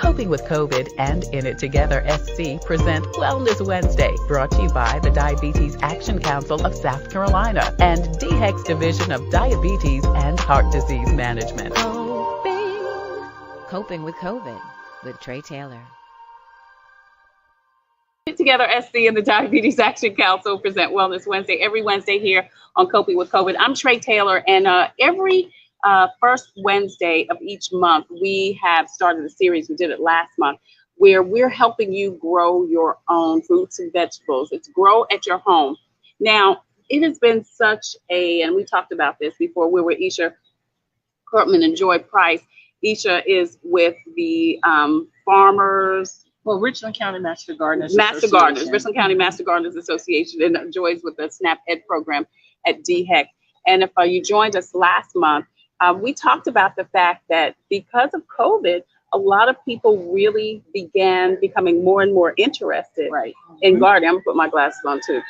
Coping with COVID and In It Together SC present Wellness Wednesday, brought to you by the Diabetes Action Council of South Carolina and DEHEC's Division of Diabetes and Heart Disease Management. Coping with COVID with Tre Tailor. Together SC and the Diabetes Action Council present Wellness Wednesday every Wednesday here on Coping with COVID. I'm Tre Tailor, and every first Wednesday of each month we have started a series. We did it last month, where we're helping you grow your own fruits and vegetables. It's grow at your home. Now, it has been such a, and we talked about this before, we were Isha, Kirton, and Joy Price. Isha is with the farmers. Well, Richland County Master Gardeners Richland County Master Gardeners Association, and Joy's with the SNAP Ed program at DEHEC. And if you joined us last month, we talked about the fact that because of COVID, a lot of people really began becoming more and more interested in gardening. I'm gonna put my glasses on too.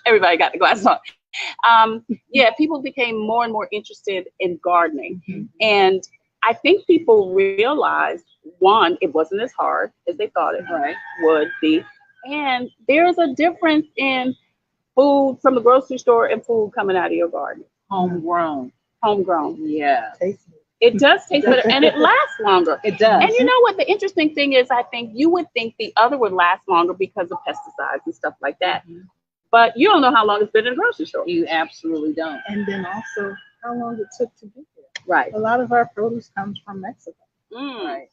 Everybody got the glasses on. People became more and more interested in gardening. And I think people realized, one, it wasn't as hard as they thought it would be. And there's a difference in food from the grocery store and food coming out of your garden. Homegrown. Yeah. It does taste better, and it lasts longer. It does. And you know what the interesting thing is, I think you would think the other would last longer because of pesticides and stuff like that. But you don't know how long it's been in the grocery store. You absolutely don't. And then also how long it took to get there. Right. A lot of our produce comes from Mexico. Right.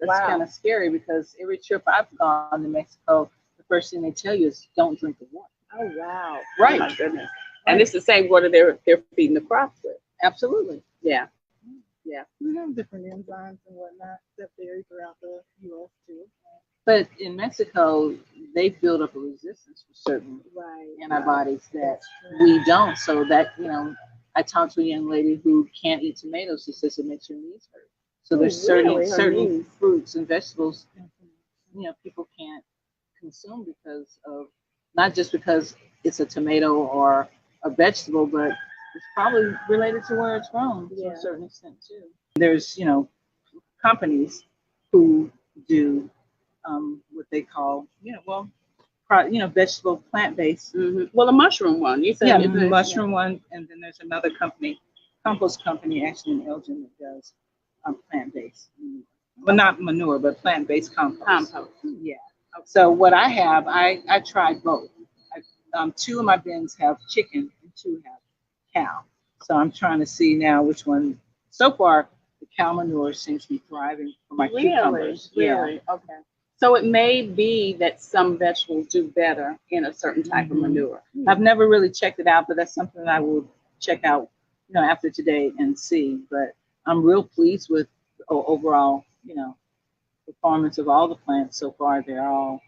That's kind of scary, because every trip I've gone to Mexico, the first thing they tell you is don't drink the water. Oh, wow. Right. Oh, my goodness. And it's the same water they're feeding the crops with. Absolutely. Yeah. We have different enzymes and whatnot that vary throughout the U.S. too. But in Mexico, they build up a resistance for certain antibodies that we don't. So that, I talked to a young lady who can't eat tomatoes. She says it makes her knees hurt. So there's certain fruits and vegetables, people can't consume because of, not just because it's a tomato or a vegetable, but it's probably related to where it's grown to a certain extent too. There's, companies who do what they call, vegetable plant-based. Well, a mushroom one. You said the mushroom one, and then there's another company, compost company, actually in Elgin, that does plant-based. Well, not manure, but plant-based compost. Yeah. So what I have, I tried both. 2 of my bins have chicken and 2 have cow. So I'm trying to see now which one. So far, the cow manure seems to be thriving for my cucumbers. Really? Okay. So it may be that some vegetables do better in a certain type of manure. I've never really checked it out, but that's something I will check out, after today and see. But I'm real pleased with overall, performance of all the plants so far. They're all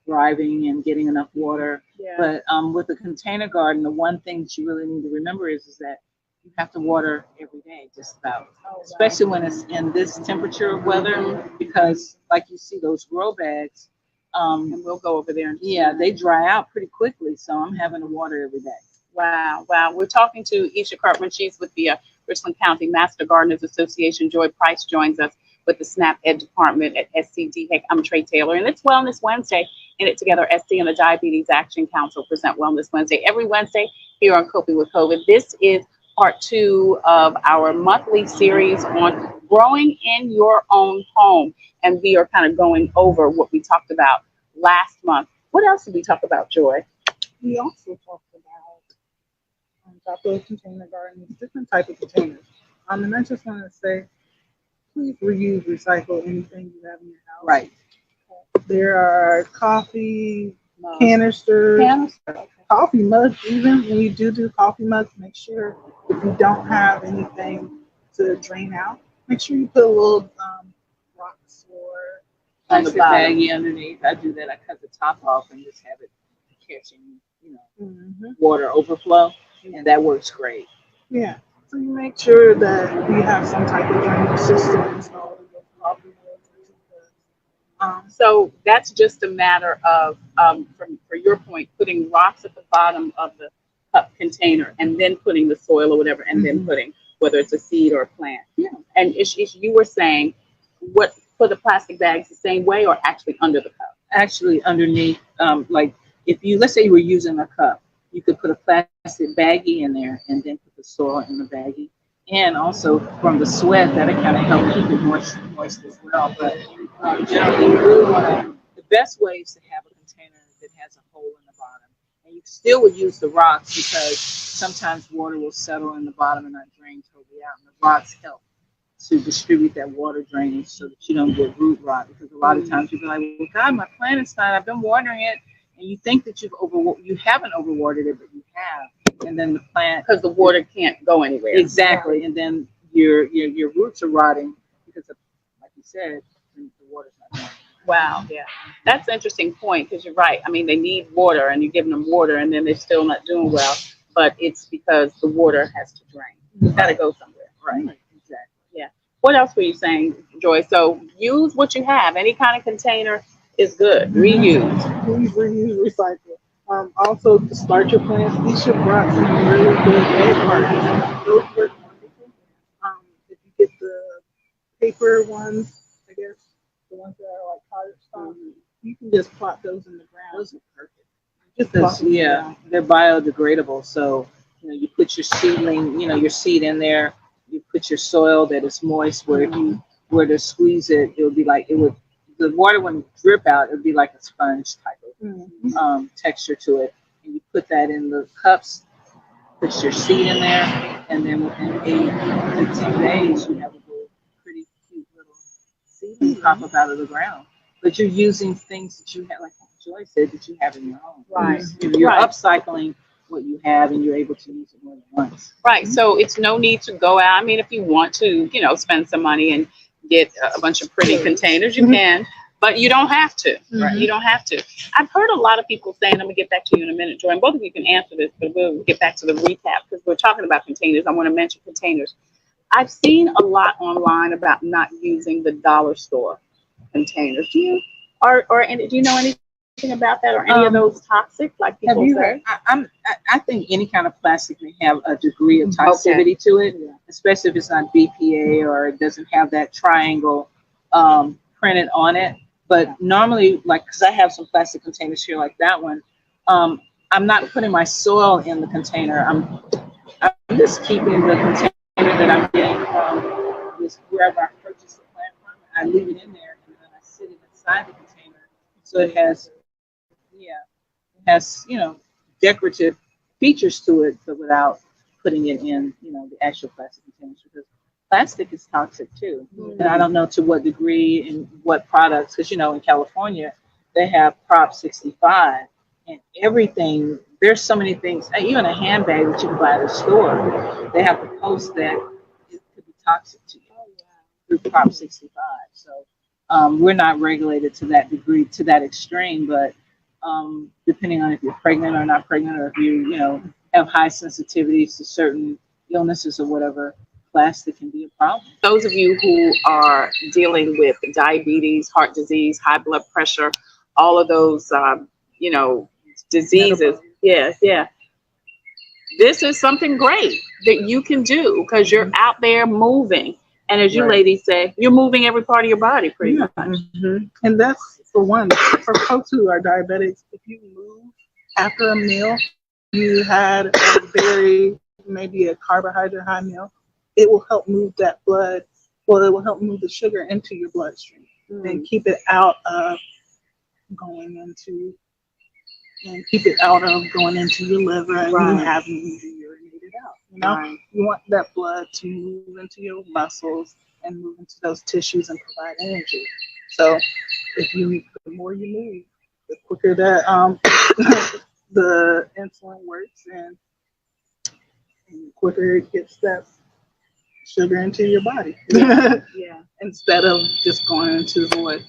thriving and getting enough water. But with a container garden, the one thing that you really need to remember is that you have to water every day, just about, especially when it's in this temperature of weather, because like you see those grow bags, and we'll go over there. They dry out pretty quickly. So I'm having to water every day. Wow. We're talking to Isha Kirton. She's with the Richland County Master Gardeners Association. Joy Price joins us with the SNAP Ed department at SCDHEC. I'm Tre Tailor, and it's Wellness Wednesday. In It Together SC and the Diabetes Action Council present Wellness Wednesday every Wednesday here on Coping with COVID. This is part 2 of our monthly series on growing in your own home. And we are kind of going over what we talked about last month. What else did we talk about, Joy? We also talked about outdoor container gardens, different type of containers. And I just want to say, please reuse, recycle anything you have in your house. Right. There are coffee canisters, coffee mugs. Even when you do coffee mugs, make sure if you don't have anything to drain out, make sure you put a little rocks or plastic baggie underneath. I do that. I cut the top off and just have it catching, water overflow, and that works great. Yeah. So you make sure that you have some type of drainage system installed in your coffee mugs. So that's just a matter of, for your point, putting rocks at the bottom of the cup container and then putting the soil or whatever, and then putting, whether it's a seed or a plant. Yeah. And Ish, you were saying, what put the plastic bags the same way or actually under the cup? Actually underneath, like if you, let's say you were using a cup, you could put a plastic baggie in there and then put the soil in the baggie. And also from the sweat, that'll kind of help keep it moist as well. But generally, you really want to, the best way is to have a container that has a hole in the bottom. And you still would use the rocks because sometimes water will settle in the bottom and not drain totally out. And the rocks help to distribute that water drainage so that you don't get root rot. Because a lot of times you'll be like, well, God, my plant is not, I've been watering it. And you think that you haven't overwatered it, but you have. And then the plant, because the water can't go anywhere. Exactly. And then your roots are rotting because of, like you said, the water's not going. Wow, yeah. That's an interesting point because you're right. I mean, they need water and you're giving them water and then they're still not doing well, but it's because the water has to drain. It's got to go somewhere. Right. Exactly. Yeah. What else were you saying, Joy? So use what you have. Any kind of container is good. Reuse. Please reuse, recycle. Also, to start your plants, Isha brought some really good egg cartons. Those work wonderful. If you get the paper ones, I guess, the ones that are like cottage stock, you can just plop those in the ground. Those are perfect. Because, they're biodegradable. So, you put your seedling, your seed in there. You put your soil that is moist where if you were to squeeze it, it would be like, the water wouldn't drip out. It would be like a sponge type of texture to it. And you put that in the cups, put your seed in there, and then within 8 to 10 days, you have a little pretty cute little seedling pop up out of the ground. But you're using things that you have, like Joy said, that you have in your home. Right. You're upcycling what you have, and you're able to use it more than once. Right. So it's no need to go out. I mean, if you want to, spend some money and get a bunch of pretty containers, you can, but you don't have to. Right? You don't have to. I've heard a lot of people saying, I'm going to get back to you in a minute, Joy, and both of you can answer this, but we'll get back to the recap because we're talking about containers. I want to mention containers. I've seen a lot online about not using the dollar store containers. Do you, do you know anything about that, or any of those toxic, like people say? I think any kind of plastic may have a degree of toxicity to it, especially if it's not BPA or it doesn't have that triangle printed on it. But normally, because I have some plastic containers here like that one, I'm not putting my soil in the container. I'm just keeping the container that I'm getting from wherever I purchased the plant from. I leave it in there and then I sit it inside the container, so it has decorative features to it, but without putting it in, the actual plastic containers, because plastic is toxic too. And I don't know to what degree and what products, because, in California, they have Prop 65 and everything. There's so many things, even a handbag that you can buy at a store, they have to post that it could be toxic to you through Prop 65. So we're not regulated to that degree, to that extreme, but depending on if you're pregnant or not pregnant, or if you, have high sensitivities to certain illnesses or whatever, plastic can be a problem. Those of you who are dealing with diabetes, heart disease, high blood pressure, all of those, diseases. Yeah. This is something great that you can do because you're out there moving. And as you ladies say, you're moving every part of your body pretty much. And that's for one, for folks who are diabetics, if you move after a meal, you had maybe a carbohydrate high meal, it will help move that blood. Well, it will help move the sugar into your bloodstream and keep it out of going into your liver and you having to urinate it out. You want that blood to move into your muscles and move into those tissues and provide energy. So the more you move, the quicker that the insulin works and the quicker it gets that sugar into your body. Instead of just going into the void.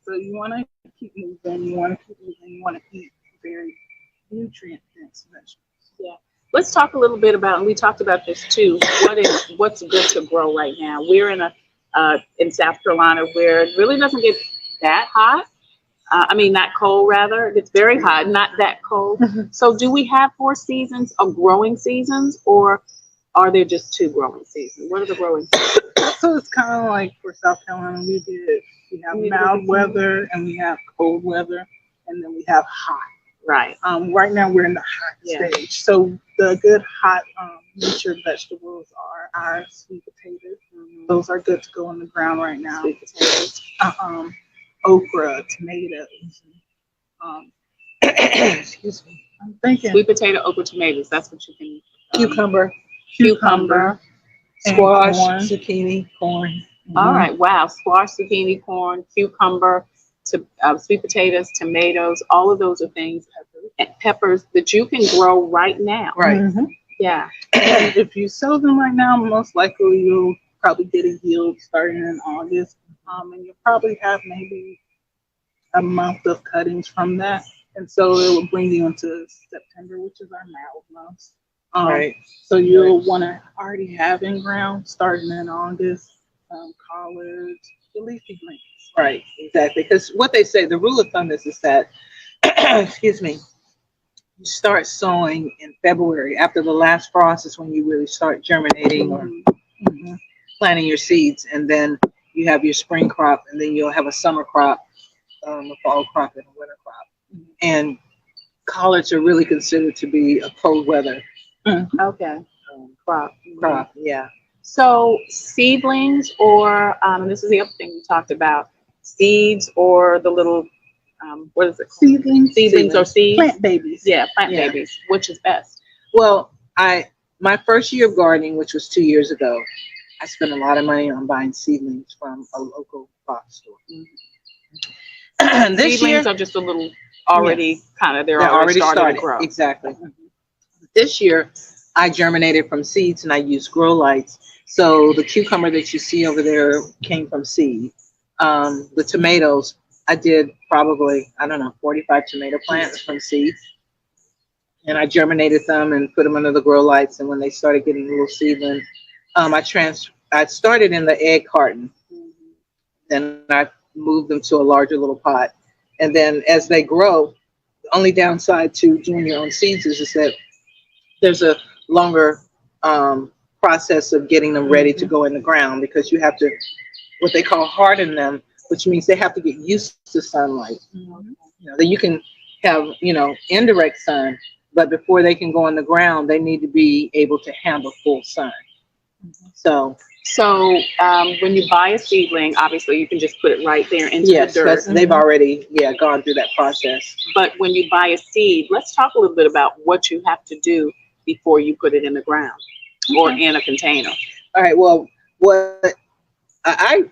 So you want to keep moving, you want to eat very nutrient-dense vegetables. Yeah. Let's talk a little bit about, and we talked about this too, what's good to grow right now. We're in South Carolina where it really doesn't get that hot. Not cold, rather. It's very hot, not that cold. So do we have 4 seasons of growing seasons, or are there just 2 growing seasons? What are the growing seasons? So it's kind of like for South Carolina, we have mild weather and we have cold weather, and then we have hot. Right. Right now we're in the hot stage. So the good hot nature vegetables are our sweet potatoes. Those are good to go in the ground right now. Sweet potatoes. Okra, tomatoes. Excuse me. I'm thinking Sweet potato, okra, tomatoes. That's what you can. Cucumber, squash, corn, zucchini, corn. All right. Wow. Squash, zucchini, corn, cucumber, sweet potatoes, tomatoes. All of those are things, and peppers that you can grow right now. Right. Yeah. And if you sow them right now, most likely you'll probably get a yield starting in August. And you'll probably have maybe a month of cuttings from that. And so it will bring you into September, which is our mild months. Right. So you'll want to already have in ground starting in August, collards, the leafy greens. Right, exactly. Because what they say, the rule of thumb is that, excuse me, you start sowing in February. After the last frost is when you really start germinating or planting your seeds. And then you have your spring crop, and then you'll have a summer crop, a fall crop, and a winter crop. And collards are really considered to be a cold weather Okay. Crop. yeah. So seedlings, or this is the other thing we talked about, seeds or the little, what is it called? Seedlings or seeds? Plant babies. Yeah, plant babies. Which is best? Well, my first year of gardening, which was 2 years ago, I spent a lot of money on buying seedlings from a local box store. This Seedlings year are just a little already kind of, they're already started to grow. Exactly. This year, I germinated from seeds and I used grow lights. So the cucumber that you see over there came from seed. The tomatoes, I did probably, 45 tomato plants from seeds. And I germinated them and put them under the grow lights. And when they started getting a little seedling, I started in the egg carton. Then I moved them to a larger little pot. And then as they grow, the only downside to doing your own seeds is that there's a longer process of getting them ready to go in the ground, because you have to, what they call harden them, which means they have to get used to sunlight. That you can have, indirect sun, but before they can go in the ground, they need to be able to handle full sun. So when you buy a seedling, obviously you can just put it right there into the dirt. They've already gone through that process. But when you buy a seed, let's talk a little bit about what you have to do before you put it in the ground or in a container. All right. Well, what I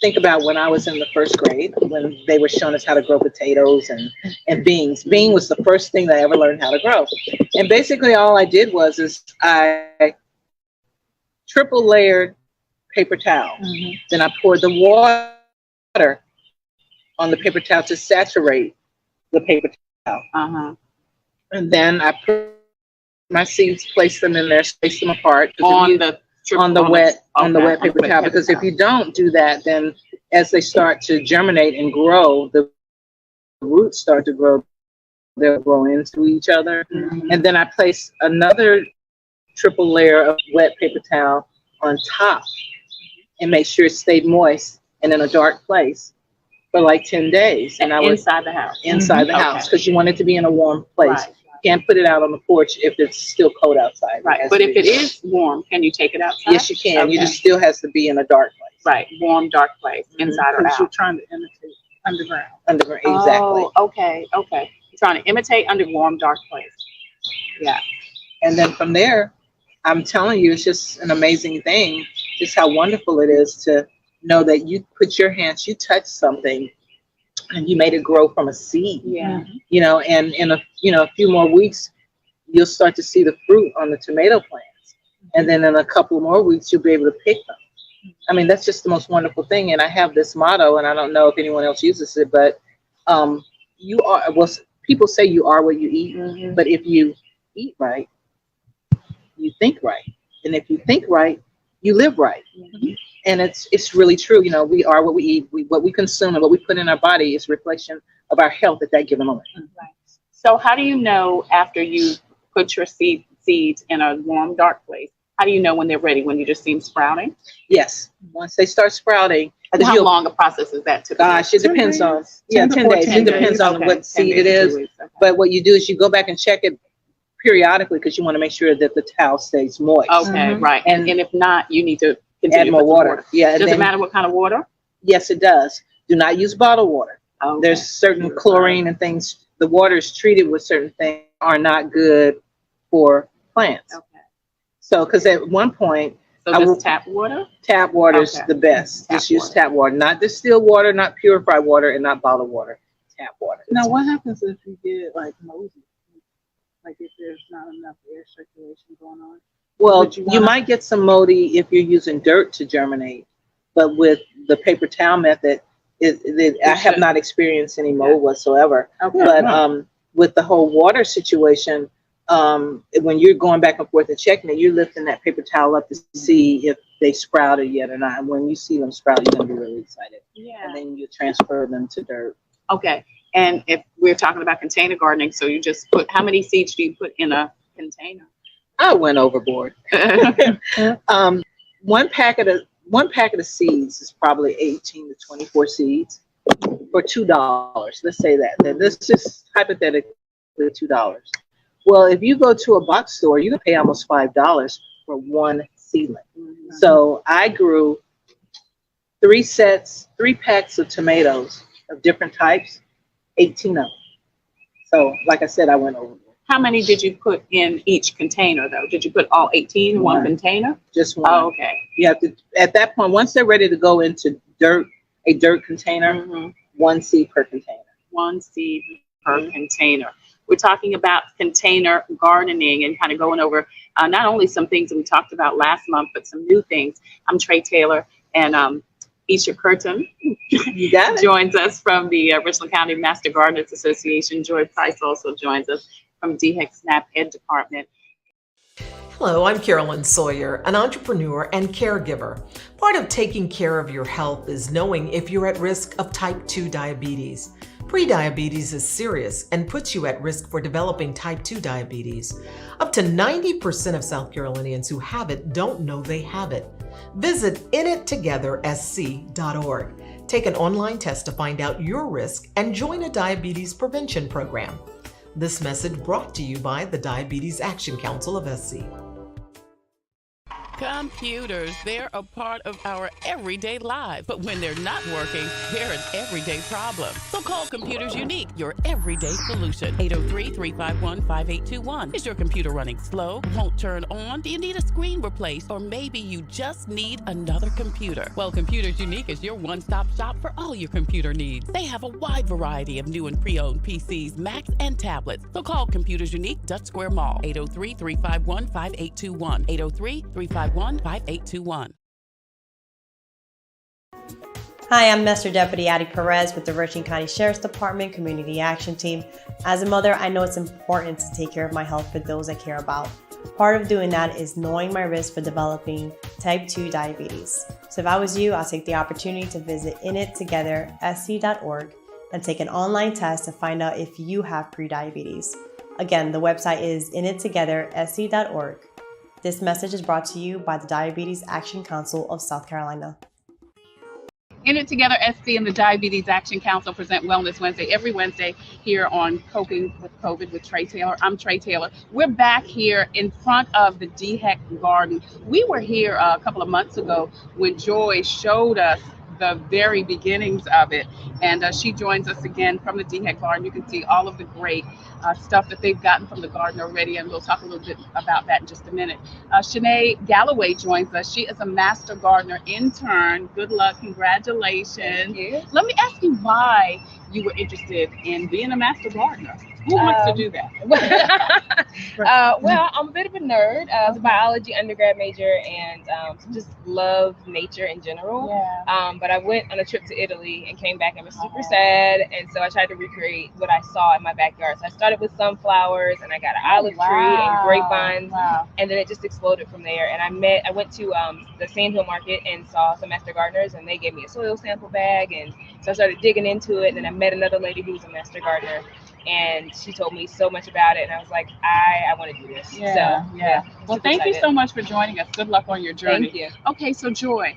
think about when I was in the first grade, when they were showing us how to grow potatoes and beans. Bean was the first thing that I ever learned how to grow. And basically all I did was I triple layered paper towel. Then I poured the water on the paper towel to saturate the paper towel. And then I put my seeds, place them in there, space them apart on the wet paper towel. Because if you don't do that, then as they start to germinate and grow, the roots start to grow. They'll grow into each other. And then I place another triple layer of wet paper towel on top and make sure it stayed moist and in a dark place for like 10 days. And I was inside the house. Inside the house, because you want it to be in a warm place. Can't put it out on the porch if it's still cold outside. But if it is warm, can you take it outside? Yes, you can. You just still has to be in a dark place. Warm, dark place, inside or out. You're trying to imitate underground. Underground, exactly. Oh, okay. You're trying to imitate under warm, dark place. Yeah. And then from there, I'm telling you, it's just an amazing thing, just how wonderful it is to know that you put your hands, you touch something, and you made it grow from a seed. And in a few more weeks, you'll start to see the fruit on the tomato plants. And then in a couple more weeks, you'll be able to pick them. I mean, that's just the most wonderful thing. And I have this motto, and I don't know if anyone else uses it, but people say you are what you eat. But if you eat right, you think right. And if you think right, you live right. And it's really true. We are what we eat. What we consume and what we put in our body is a reflection of our health at that given moment. So how do you know after you put your seeds in a warm, dark place How do you know when they're ready? When you just see them sprouting? Yes, once they start sprouting. And how long a process is that typically? Gosh, it depends on 10 days. It depends on what seed it is. Okay. But what you do is you go back and check it periodically because you want to make sure that the towel stays moist. Okay, right. And if not, you need to add more water. Yeah. Does it matter what kind of water? Yes, it does. Do not use bottled water. Okay. There's certain chlorine and things. The water is treated with certain things are not good for plants. Okay. So, because at one point, just tap water? Tap water is the best. Just use tap water, not distilled water, not purified water, and not bottled water. Tap water. Now, what happens if you get like moldy? Like if there's not enough air circulation going on? Well, you might get some moldy if you're using dirt to germinate, but with the paper towel method, I have not experienced any mold whatsoever. Okay. But with the whole water situation, when you're going back and forth and checking it, you're lifting that paper towel up to see if they sprouted yet or not. And when you see them sprout, you're going to be really excited. Yeah. And then you transfer them to dirt. Okay. And if we're talking about container gardening, so you just put, how many seeds do you put in a container? I went overboard. One packet of seeds is probably 18 to 24 seeds for $2. Let's say that. This is just hypothetically $2. Well, if you go to a box store, you can pay almost $5 for one seedling. Mm-hmm. So I grew 3 packs of tomatoes of different types, 18 of them. So like I said, I went overboard. How many did you put in each container, though? Did you put all 18 in one container? Just one. Oh, okay. You have to, at that point, once they're ready to go into a dirt container, 1 seed per container. 1 seed per container. We're talking about container gardening and kind of going over not only some things that we talked about last month, but some new things. I'm Tre Tailor, and Isha Kirton joins us from the Richland County Master Gardeners Association. Joy Price also joins us from DEHEC SNAP Ed Department. Hello, I'm Carolyn Sawyer, an entrepreneur and caregiver. Part of taking care of your health is knowing if you're at risk of type 2 diabetes. Prediabetes is serious and puts you at risk for developing type 2 diabetes. Up to 90% of South Carolinians who have it don't know they have it. Visit inittogethersc.org. Take an online test to find out your risk and join a diabetes prevention program. This message brought to you by the Diabetes Action Council of SC. Computers, they're a part of our everyday lives, but when they're not working, they're an everyday problem. So call Computers Unique, your everyday solution. 803-351-5821. Is your computer running slow? Won't turn on? Do you need a screen replaced? Or maybe you just need another computer? Well, Computers Unique is your one-stop shop for all your computer needs. They have a wide variety of new and pre-owned PCs, Macs, and tablets. So call Computers Unique, Dutch Square Mall. 803-351-5821. 803-351-5821. Hi, I'm Master Deputy Addie Perez with the Richland County Sheriff's Department Community Action Team. As a mother, I know it's important to take care of my health for those I care about. Part of doing that is knowing my risk for developing type 2 diabetes. So if I was you, I'll take the opportunity to visit inittogethersc.org and take an online test to find out if you have prediabetes. Again, the website is inittogethersc.org. This message is brought to you by the Diabetes Action Council of South Carolina. In It Together SC and the Diabetes Action Council present Wellness Wednesday every Wednesday here on Coping with COVID with Tre Tailor. I'm Tre Tailor. We're back here in front of the DEHEC Garden. We were here a couple of months ago when Joy showed us the very beginnings of it, and she joins us again from the DEHEC Garden. You can see all of the great stuff that they've gotten from the garden already, and we'll talk a little bit about that in just a minute. Shanae Golloway joins us. She is a Master Gardener intern. Good luck, congratulations. Thank you. Let me ask you why you were interested in being a Master Gardener. Who wants to do that? Well, I'm a bit of a nerd. I was a biology undergrad major and just love nature in general. Yeah. But I went on a trip to Italy and came back and was super sad. And so I tried to recreate what I saw in my backyard. So I started with sunflowers and I got an olive tree and grapevines. Wow. And then it just exploded from there. And I went to the Sandhill Market and saw some Master Gardeners, and they gave me a soil sample bag. And so I started digging into it. And then I met another lady who was a Master Gardener. and she told me so much about it, and I was like, I want to do this. Yeah, so yeah. Well, super thank you excited. so much for joining us. Good luck on your journey. Thank you. Okay, so Joy,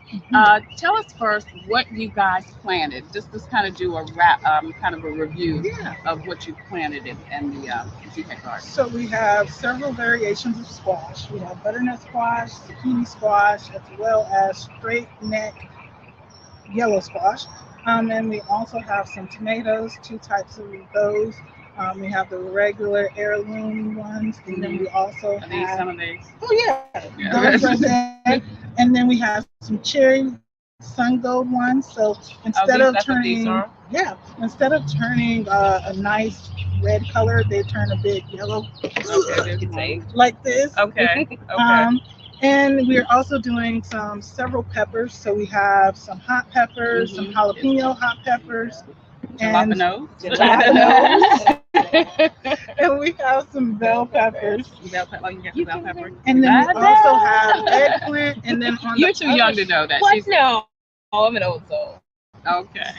tell us first what you guys planted. Just kind of do a wrap, kind of a review of what you planted in the DEHEC garden. So we have several variations of squash. We have butternut squash, zucchini squash, as well as straight neck yellow squash. And we also have some tomatoes, 2 types of those. We have the regular heirloom ones, and then we also have some of these. Oh yeah, those right there. And then we have some cherry sun gold ones. So instead of turning a nice red color, they turn a big yellow, like this. Okay. And we're also doing several peppers. So we have some hot peppers, some jalapeno hot peppers, and jalapenos. And we have some bell peppers. Bell pepper. And then we also have eggplant. And then on You're too young to know that. What? No. Oh, I'm an old soul. Okay.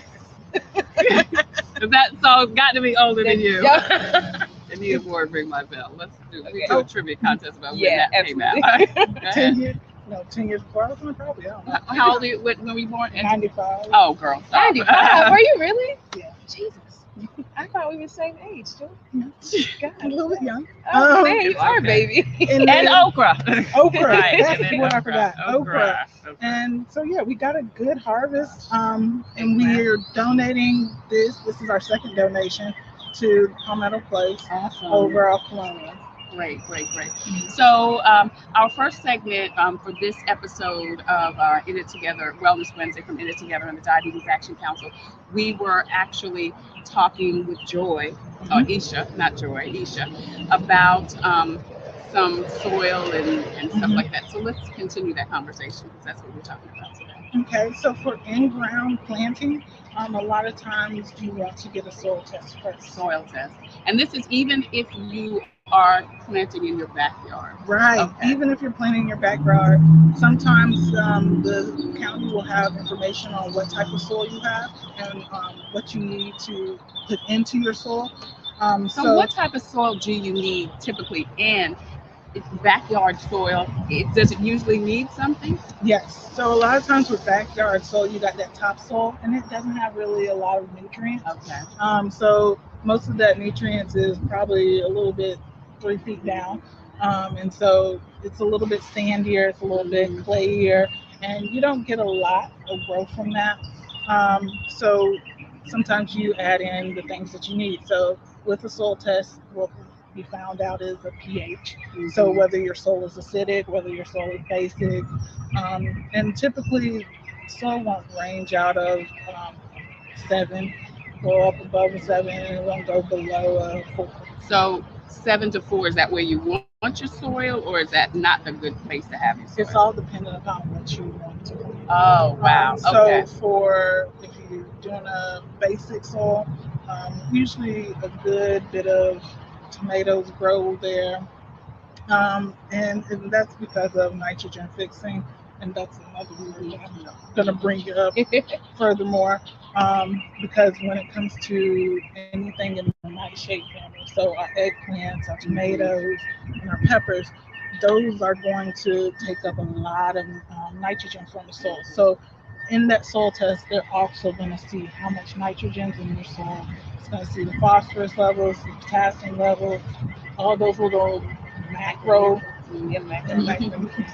That song's got to be older than you. And you board Ring My Bell. Let's do a trivia contest about when that came out. 10 years before I was born, probably. I don't know. How old are you when were you born? 95. Oh, girl. 95? Were you really? Yeah. Jesus. I thought we were the same age, too. God. A little bit young. Oh, man, you are a baby. And okra. Okra. Right. That's what I forgot. Okra. And so, yeah, we got a good harvest. And we're donating this. This is our second donation to Palmetto Place over our Colonial. Great. So our first segment for this episode of our In It Together Wellness Wednesday from In It Together and the Diabetes Action Council, we were actually talking with Isha, about some soil and stuff like that. So let's continue that conversation because that's what we're talking about today. Okay, so for in-ground planting, a lot of times you want to get a soil test first. Soil test. And this is even if you are planting in your backyard. Right. Okay. Even if you're planting in your backyard, sometimes the county will have information on what type of soil you have and what you need to put into your soil. So what type of soil do you need typically in backyard soil? Does it usually need something? Yes. So a lot of times with backyard soil, you got that topsoil, and it doesn't have really a lot of nutrients. Okay. So most of that nutrients is probably a little bit 3 feet down, and so it's a little bit sandier, it's a little bit clayier, and you don't get a lot of growth from that. So sometimes you add in the things that you need. So with a soil test, what we found out is a pH. So whether your soil is acidic, whether your soil is basic, and typically soil won't range out of 7, go up above a 7, and it won't go below a 4. So 7 to 4, is that where you want your soil, or is that not a good place to have your soil? It's all dependent upon what you want to do. Oh, wow. So for if you're doing a basic soil, usually a good bit of tomatoes grow there, and that's because of nitrogen fixing, and that's another word I'm going to bring it up furthermore, because when it comes to anything in the nightshade family, so our eggplants, our tomatoes, and our peppers, those are going to take up a lot of nitrogen from the soil. So in that soil test, they're also going to see how much nitrogen is in your soil. It's going to see the phosphorus levels, the potassium levels, all those little macro.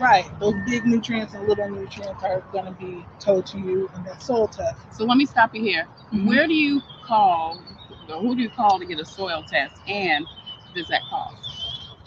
Right. Those big nutrients and little nutrients are going to be told to you in that soil test. So let me stop you here. Where do you call, or who do you call to get a soil test, and does that cost?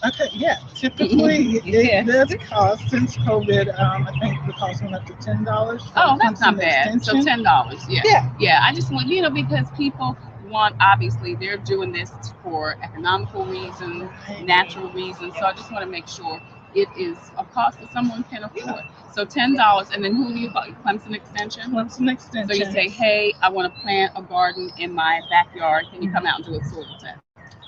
Okay, yeah. Typically, it does cost. Since COVID, I think the cost went up to $10. Oh, that's not bad. So $10. Yeah. Yeah. I just want, because people want, obviously, they're doing this for economical reasons, natural reasons. So I just want to make sure it is a cost that someone can afford. So $10, and then who do you call? Clemson Extension? Clemson Extension. So you say, hey, I want to plant a garden in my backyard. Can you come out and do a soil test?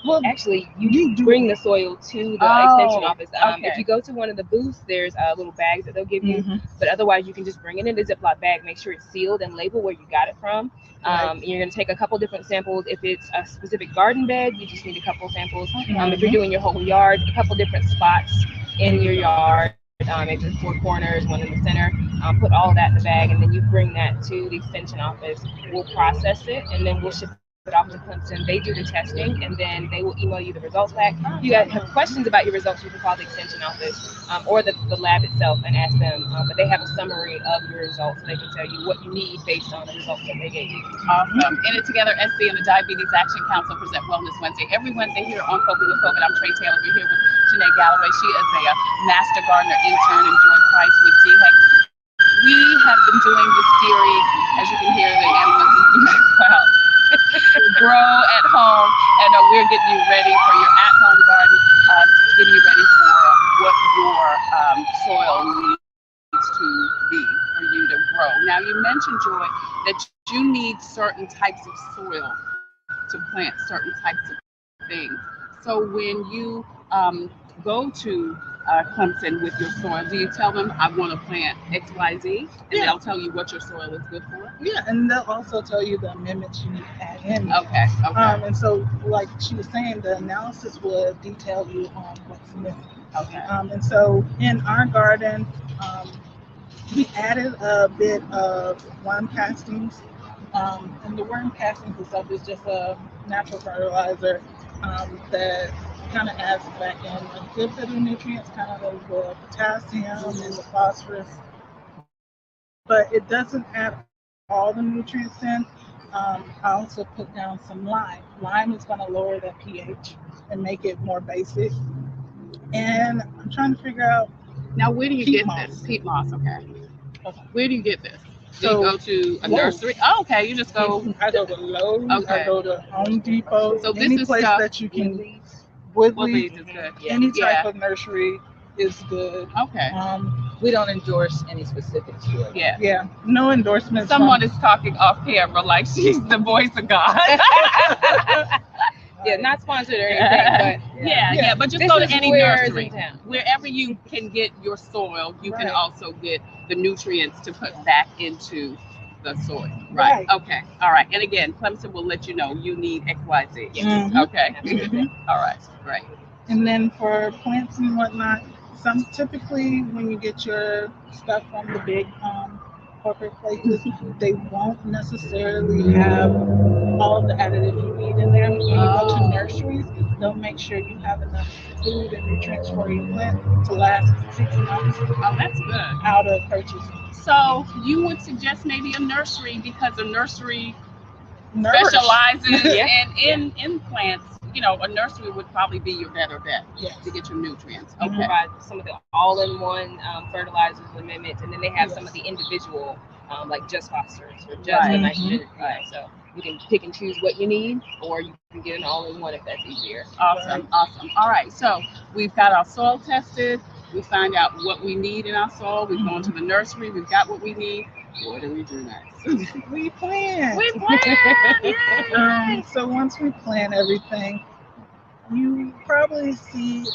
Well, actually, you bring the soil to the extension office. If you go to one of the booths, there's little bags that they'll give you. But otherwise, you can just bring it in a Ziploc bag, make sure it's sealed and labeled where you got it from. And you're going to take a couple different samples. If it's a specific garden bed, you just need a couple samples. If you're doing your whole yard, a couple different spots in your yard. Maybe 4 corners, one in the center. Put all that in the bag, and then you bring that to the extension office. We'll process it, and then we'll ship it off to Clemson. They do the testing, and then they will email you the results back. If you have questions about your results, you can call the extension office or the lab itself and ask them. But they have a summary of your results, so they can tell you what you need based on the results that they gave you. Awesome. In It Together, SC and the Diabetes Action Council present Wellness Wednesday. Every Wednesday here on Coping with COVID. I'm Tre Tailor. We're here with Shanae Golloway. She is a Master Gardener intern, and Joy Price with DEHEC. We have been doing this series, as you can hear, the animals in the background. Grow at home, and we're getting you ready for your at-home garden, getting you ready for what your soil needs to be for you to grow. Now, you mentioned, Joy, that you need certain types of soil to plant certain types of things. So when you go to Clemson with your soil, do you tell them I want to plant X, Y, Z, and they'll tell you what your soil is good for? Yeah, and they'll also tell you the amendments you need to add in. Okay. And so, like she was saying, the analysis will detail you on what's missing. Okay. And so in our garden, we added a bit of worm castings. And the worm castings itself is just a natural fertilizer that kind of adds back in a good bit of nutrients, kind of the potassium and the phosphorus, but it doesn't add all the nutrients in. I also put down some lime. Lime is going to lower the pH and make it more basic. And I'm trying to figure out. Now, where do you get this? Peat moss, okay. Where do you get this? Do you go to a nursery? Oh, okay. You just go. I go to Lowe's. Okay. I go to Home Depot. So this any is place stuff that you can. Woodley's is good. Any type of nursery is good. Okay. We don't endorse any specific store. Yeah. No endorsements. Someone is talking off camera like she's the voice of God. Yeah, not sponsored or anything, but yeah. But just go to any nursery. Wherever you can get your soil, you can also get the nutrients to put back into the soil. Right. Okay. All right. And again, Clemson will let you know you need X, Y, Z. Okay. All right. Great. And then for plants and whatnot, typically when you get your stuff from the big corporate places, they won't necessarily have all of the additives you need in there. When you go to nurseries, they'll make sure you have enough food and nutrients for your plant to last 6 months. Oh, that's good. Out of purchasing. So you would suggest maybe a nursery, because a nursery specializes in plants. You know, a nursery would probably be your better bet to get your nutrients. Okay. Provide some of the all-in-one fertilizers, amendments, and then they have some of the individual, like just phosphorus or just the nitrogen. So you can pick and choose what you need, or you can get an all-in-one if that's easier. Awesome. All right, so we've got our soil tested. We find out what we need in our soil. We've gone to the nursery. We've got what we need. What do we do next? We plant. Yay! So once we plant everything, you probably see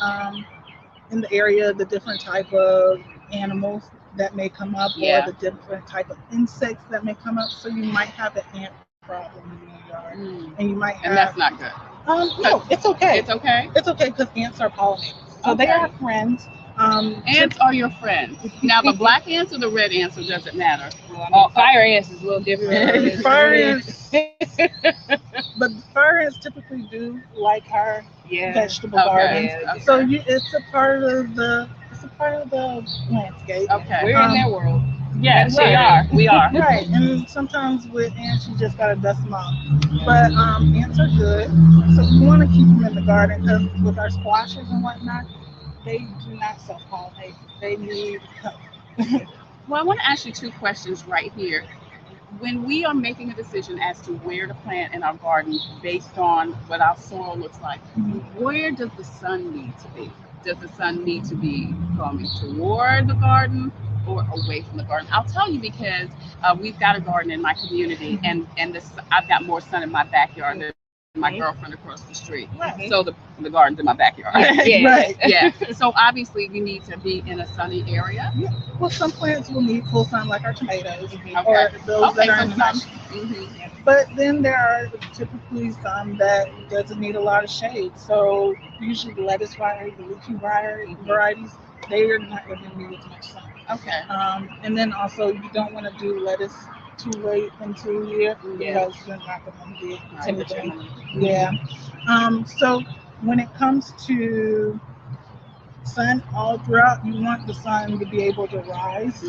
in the area the different type of animals that may come up, or the different type of insects that may come up. So you might have an ant problem in your yard, and you might have. And that's not good. No, it's okay. It's okay. It's okay because ants are pollinators, so they are friends. Ants are your friends. Now, the black ants or the red ants, or does it matter? Well, fire ants is a little different. Fire ants, but fire ants typically do like our vegetable gardens. So it's a part of the landscape. Okay, we're in their world. Yes, we are. Right, and sometimes with ants, you just gotta dust them off. But ants are good, so we want to keep them in the garden, because with our squashes and whatnot, they do not self-pollinate. They need help. Well, I want to ask you 2 questions right here. When we are making a decision as to where to plant in our garden based on what our soil looks like, where does the sun need to be? Does the sun need to be coming toward the garden or away from the garden? I'll tell you, because we've got a garden in my community, and I've got more sun in my backyard than my girlfriend across the street. Right. So the garden's in my backyard. Yeah. Right. Yeah. So obviously you need to be in a sunny area. Yeah. Well, some plants will need full sun, like our tomatoes, Okay. or those that are so in the some. house. Mm-hmm. But then there are typically some that doesn't need a lot of shade. So usually the lettuce variety, the leafy varieties, they are not going to need as much sun. Okay. And then also you don't want to do lettuce too late into the year because you're not going to get anything. Yeah. So when it comes to sun all throughout, you want the sun to be able to rise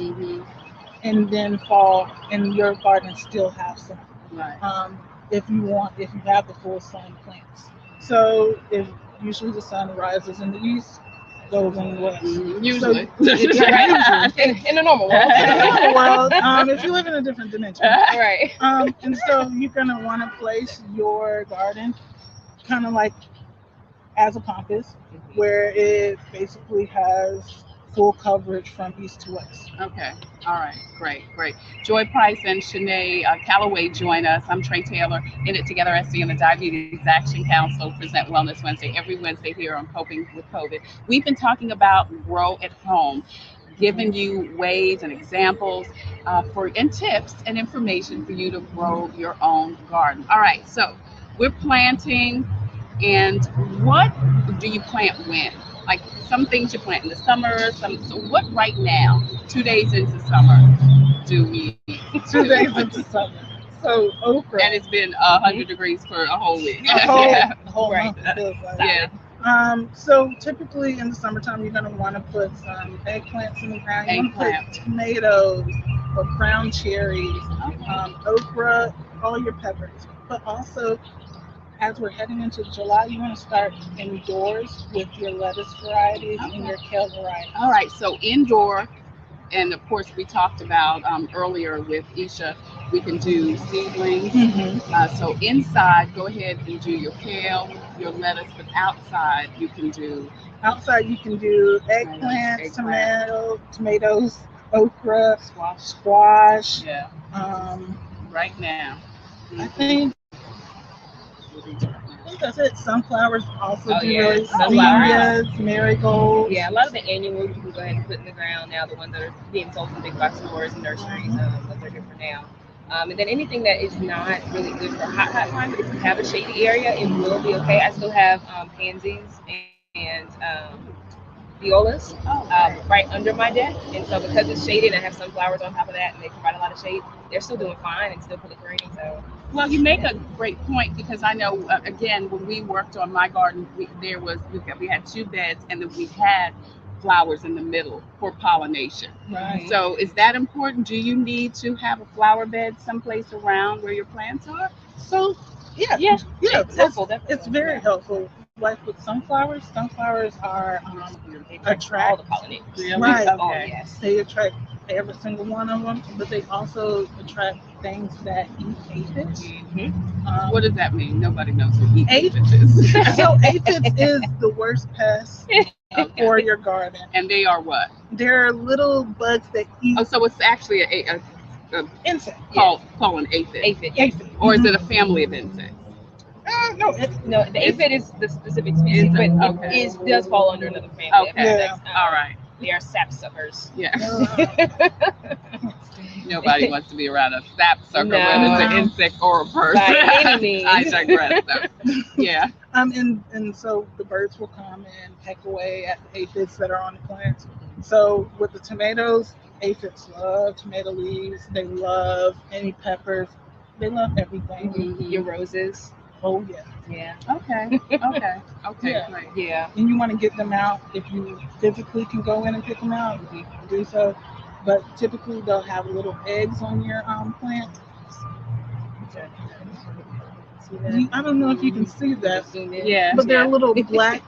and then fall, and your garden still have sun. Right. If you have the full sun plants. So if usually the sun rises in the east, goes in the west. Usually. So, usually. In the normal world. In the normal world, if you live in a different dimension. Right. And so you're gonna want to place your garden kind of like as a compass, where it basically has full coverage from east to west. Okay. All right. Great. Joy Price and Shanae Golloway join us. I'm Tre Tailor, In It Together SC, and the Diabetes Action Council present Wellness Wednesday every Wednesday here on Coping with COVID. We've been talking about grow at home, giving you ways and examples and tips and information for you to grow your own garden. All right. So we're planting, and what do you plant when? Like some things you plant in the summer, so what right now, 2 days into summer, do we 2 days into summer? So okra. And it's been 100 degrees for a whole week. The whole month it feels like. Yeah. So typically in the summertime, you're gonna want to put some eggplants in the ground. You want to put tomatoes or brown cherries, okra, all your peppers, but also, as we're heading into July, you want to start indoors with your lettuce varieties and your kale varieties. All right, so indoor, and of course we talked about earlier with Isha, we can do seedlings. So inside, go ahead and do your kale, your lettuce, but outside you can do Eggplants, tomatoes, okra, squash. Yeah. Right now. I think that's it. Sunflowers also do really. Sunflowers, marigolds. Yeah, a lot of the annuals you can go ahead and put in the ground now, the ones that are being sold from big box stores and nurseries, but they're good for now. And then anything that is not really good for hot climate, if you have a shady area, it will be okay. I still have pansies and violas right under my deck, and so because it's shaded and I have sunflowers on top of that and they provide a lot of shade, they're still doing fine and still proliferating. So well, you make a great point, because I know again when we worked on my garden, we had 2 beds and then we had flowers in the middle for pollination. Right. So is that important? Do you need to have a flower bed someplace around where your plants are? So yeah, it's helpful. It's very helpful. Like with sunflowers are attract all the pollinators. Really? Right. Okay. Oh, yes. They attract every single one of them, but they also attract things that eat aphids. What does that mean? Nobody knows what aphids is. So aphids is the worst pest for your garden. And they are what? They're little bugs that eat. Oh, so it's actually a insect called an aphid. Aphid. Or is it a family of insects? No, the aphid is the specific species, but it does fall under another family. Okay. All right. They are sapsuckers. Yeah. Nobody wants to be around a sapsucker, whether it's an insect or a person. By any means. I digress, though. Yeah. And so the birds will come and peck away at the aphids that are on the plants. So with the tomatoes, aphids love tomato leaves. They love any peppers. They love everything. Your roses. Oh yeah. Yeah. Okay. Yeah. Great. Yeah. And you want to get them out. If you physically can go in and pick them out, you can do so. But typically they'll have little eggs on your plant. I don't know if you can see that. Yeah. But they're little black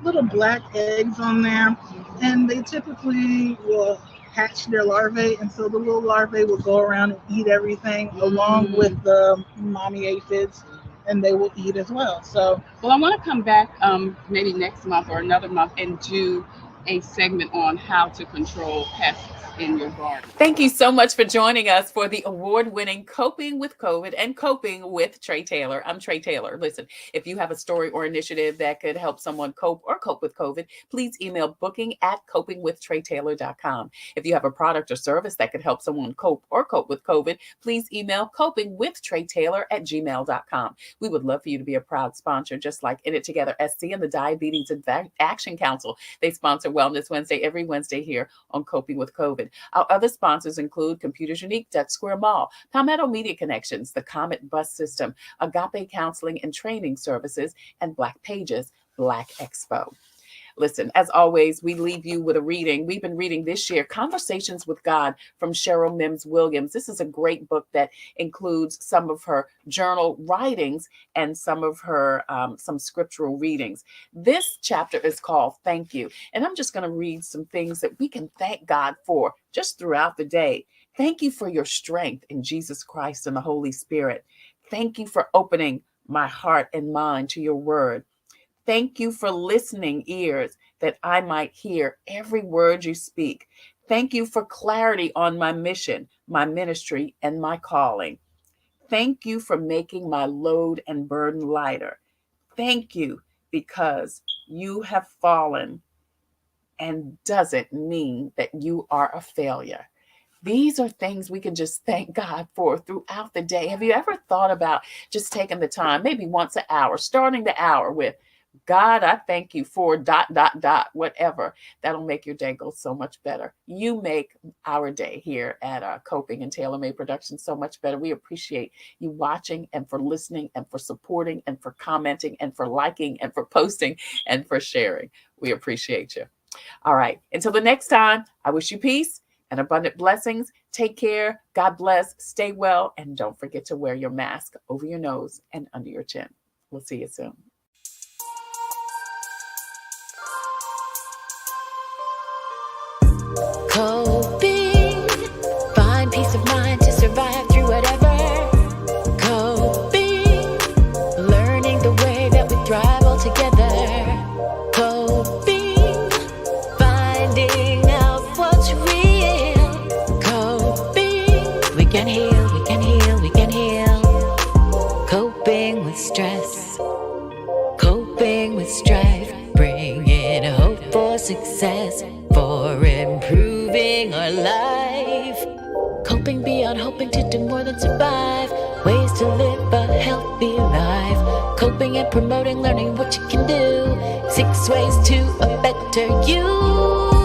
little black eggs on there, and they typically will hatch their larvae, and so the little larvae will go around and eat everything along with the mommy aphids, and they will eat as well. So well, I want to come back maybe next month or another month and do a segment on how to control pests in your garden. Thank you so much for joining us for the award-winning Coping with COVID and Coping with Tre Tailor. I'm Tre Tailor. Listen, if you have a story or initiative that could help someone cope with COVID, please email booking@copingwithtretailer.com. If you have a product or service that could help someone cope with COVID, please email copingwithtretailer@gmail.com. We would love for you to be a proud sponsor, just like In It Together SC and the Diabetes Action Council. They sponsor Wellness Wednesday every Wednesday here on Coping with COVID. Our other sponsors include Computers Unique, Dutch Square Mall, Palmetto Media Connections, the Comet Bus System, Agape Counseling and Training Services, and Black Pages, Black Expo. Listen, as always, we leave you with a reading. We've been reading this year Conversations with God from Cheryl Mims Williams. This is a great book that includes some of her journal writings and some of her some scriptural readings. This chapter is called Thank You. And I'm just going to read some things that we can thank God for just throughout the day. Thank you for your strength in Jesus Christ and the Holy Spirit. Thank you for opening my heart and mind to your word. Thank you for listening ears that I might hear every word you speak. Thank you for clarity on my mission, my ministry, and my calling. Thank you for making my load and burden lighter. Thank you because you have fallen and doesn't mean that you are a failure. These are things we can just thank God for throughout the day. Have you ever thought about just taking the time, maybe once an hour, starting the hour with, God, I thank you for ... whatever. That'll make your day go so much better. You make our day here at Coping and Tailor Made Productions so much better. We appreciate you watching and for listening and for supporting and for commenting and for liking and for posting and for sharing. We appreciate you. All right. Until the next time, I wish you peace and abundant blessings. Take care. God bless. Stay well. And don't forget to wear your mask over your nose and under your chin. We'll see you soon. Coping, find peace of mind to survive through whatever. Coping, learning the way that we thrive all together. Coping, finding out what's real. Coping, we can heal, we can heal, we can heal. Coping with stress, coping with strife, bringing hope for success, for improving our life. Coping beyond hoping to do more than survive. Ways to live a healthy life. Coping and promoting, learning what you can do. 6 ways to a better you.